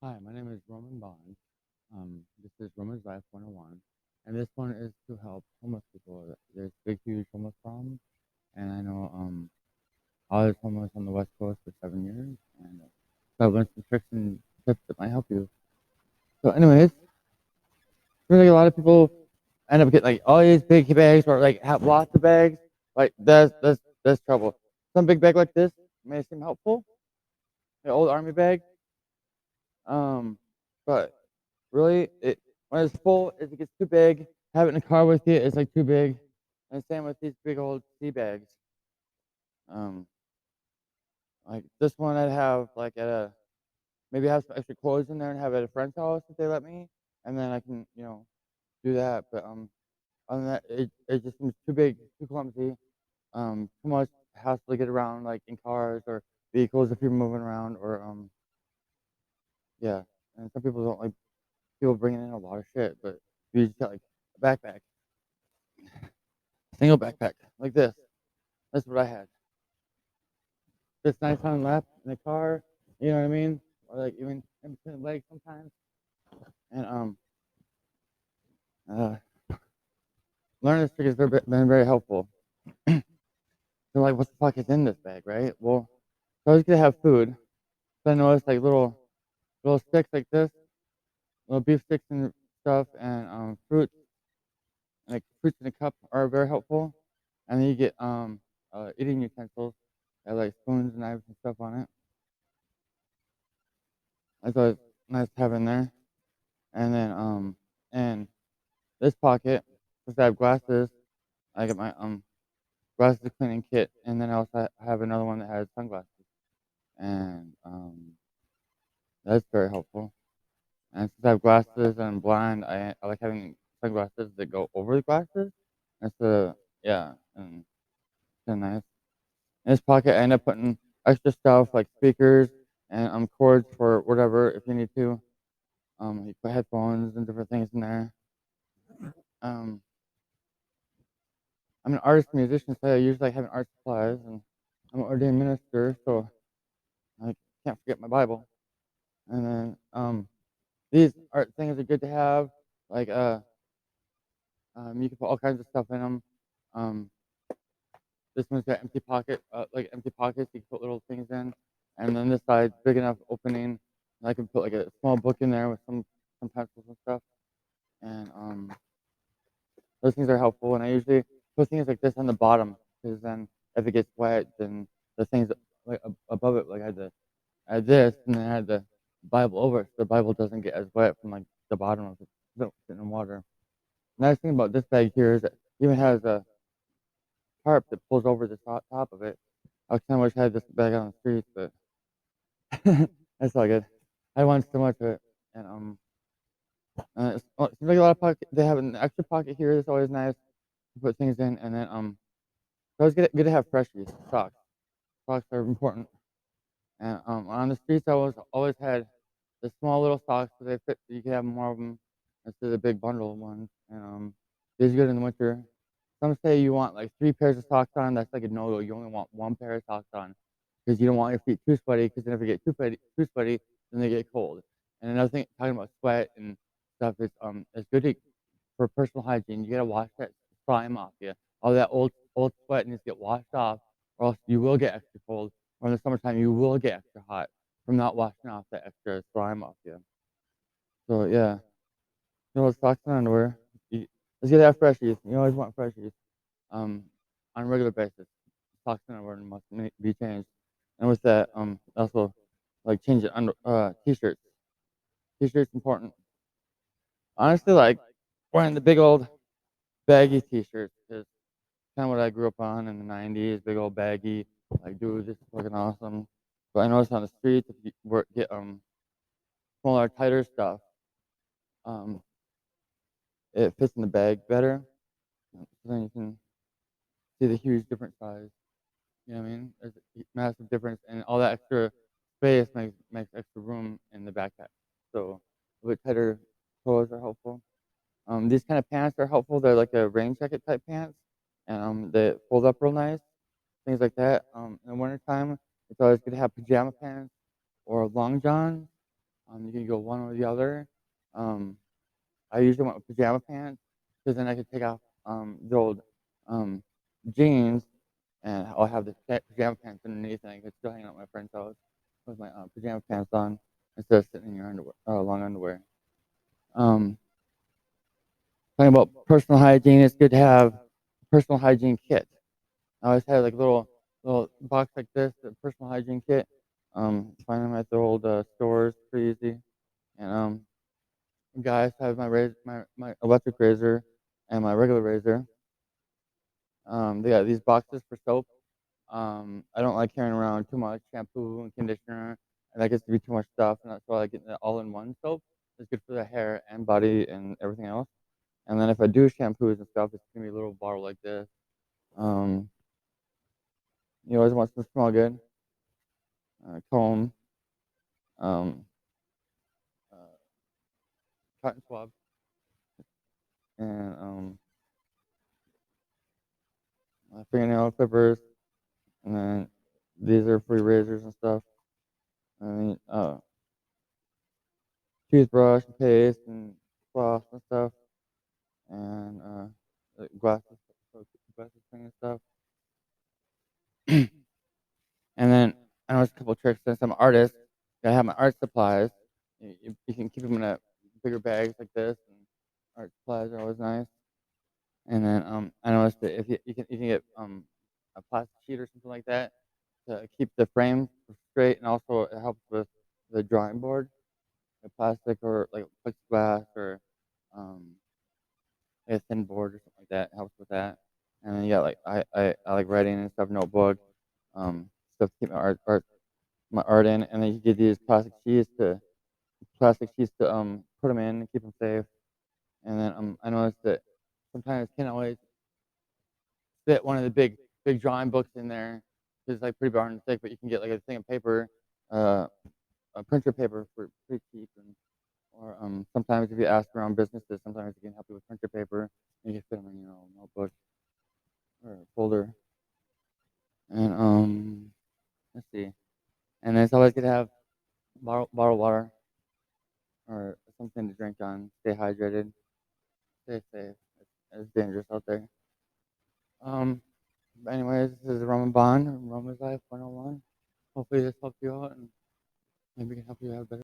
Hi, my name is Roman Bond. This is Romanslife101, and this one is to help homeless people. There's big, huge homeless problem, and I know I was homeless on the West Coast for 7 years, and so I've learned some tricks and tips that might help you. So, anyways, seems like a lot of people end up getting like all these big bags or like have lots of bags. Like that's trouble. Some big bag like this may seem helpful, the old army bag, um, but really, when it's full, if it gets too big, have it in the car with you, it's like too big. And same with these big old tea bags. Um, like this one, I'd have like at a maybe have some extra clothes in there and have it at a friend's house if they let me, and then I can do that. But other than that, it just seems too big, too clumsy, too much hassle to get around like in cars or vehicles if you're moving around or yeah. And some people don't like people bringing in a lot of shit, but you just got like a backpack. Single backpack like this. That's what I had. Just nice on lap in the car. You know what I mean? Or like even in between the legs sometimes. And uh, learning this trick has been very helpful. So like, what the fuck is in this bag, right? Well, so I was gonna have food. So I noticed like little sticks like this, little beef sticks and stuff, and fruits, like fruits in a cup are very helpful. And then you get eating utensils, that have, like spoons, knives, and stuff on it. That's always nice to have in there. And then and this pocket, since I have glasses, I get my glasses cleaning kit, and then I also have another one that has sunglasses, and that's very helpful. And since I have glasses and I'm blind, I like having sunglasses that go over the glasses, and so yeah, and they're nice. In this pocket, I end up putting extra stuff like speakers and cords for whatever if you need to. You put headphones and different things in there. Um, I'm an artist musician, so I usually like having art supplies, and I'm an ordained minister, so I can't forget my Bible. And then these art things are good to have. Like you can put all kinds of stuff in them. Um, this one's got empty pocket, like empty pockets. You can put little things in, and then this side's big enough opening. And I can put like a small book in there with some pencils and stuff. And those things are helpful. And I usually put things like this on the bottom because then if it gets wet, then the things like above it, like I had this, and then I had the Bible over it, so the Bible doesn't get as wet from like the bottom of it sitting in water. Nice thing about this bag here is it even has a tarp that pulls over the top of it. I kind of wish I had this bag on the streets, but that's all good. I want so much of it, and it seems like a lot of pocket. They have an extra pocket here. That's always nice to put things in, and then it's always good to have freshies, socks. Socks are important. And on the streets, I always had the small little socks so they fit. You can have more of them instead of the big bundle ones. And these are good in the winter. Some say you want like 3 pairs of socks on. That's like a no-go. You only want 1 pair of socks on because you don't want your feet too sweaty. Because then if you get too sweaty, then they get cold. And another thing, talking about sweat and stuff is it's good for personal hygiene. You gotta wash that slime off you. All that old sweat needs to get washed off, or else you will get extra cold. Or in the summertime, you will get extra hot from not washing off that extra slime off you. So yeah, socks and underwear. You, let's get that freshies. You always want freshies. Um, on a regular basis, socks and underwear must be changed. And with that, also like change it under t-shirts. T-shirts important. Honestly, like wearing the big old baggy t-shirts is kind of what I grew up on in the '90s. Big old baggy, like dude, this is fucking awesome. But I noticed on the streets, if you get smaller, tighter stuff, um, it fits in the bag better. So then you can see the huge different size. You know what I mean? There's a massive difference, and all that extra space makes extra room in the backpack. So a bit tighter clothes are helpful. These kind of pants are helpful. They're like a rain jacket type pants, and they fold up real nice. Things like that. In the wintertime, it's always good to have pajama pants or long johns. You can go one or the other. Um, I usually want pajama pants because then I could take off the old um, jeans and I'll have the pajama pants underneath and I could still hang out at my friend's house with my pajama pants on instead of sitting in your underwear, long underwear. Um, Talking about personal hygiene, it's good to have a personal hygiene kit. I always had like a little box like this, a personal hygiene kit. Find them at the old stores, pretty easy. And guys have my electric razor and my regular razor. They got these boxes for soap. I don't like carrying around too much shampoo and conditioner, and that gets to be too much stuff. And that's why I get the all-in-one soap. It's good for the hair and body and everything else. And then if I do shampoos and stuff, it's gonna be a little bottle like this. Um, you always want to smell good. Comb, um, uh, cotton swab, and fingernail clippers. And then these are free razors and stuff. I mean, toothbrush, and paste, and floss and stuff, and glasses, glasses thing and stuff. And then I know there's a couple tricks. Since I'm an artist, gotta have my art supplies. You can keep them in a bigger bags like this, and art supplies are always nice. And then I noticed that if you can get a plastic sheet or something like that to keep the frame straight, and also it helps with the drawing board, the plastic or like plexiglass or um, a thin board or something like that helps with that. And then yeah, like I like writing and stuff, notebook, stuff to keep my art in. And then you get these plastic sheets to put them in and keep them safe. And then I noticed that sometimes can't always fit one of the big drawing books in there. It's like pretty darn thick, but you can get like a thing of paper, uh, a printer paper for pretty cheap. And or sometimes if you ask around businesses, sometimes they can help you with printer paper. And you can fit them in, notebook or folder. And let's see. And then it's always good to have bottled water or something to drink on. Stay hydrated. Stay safe. It's dangerous out there. Um. But anyways, this is Roman Bond, Roman's Life 101. Hopefully this helped you out and maybe can help you have better.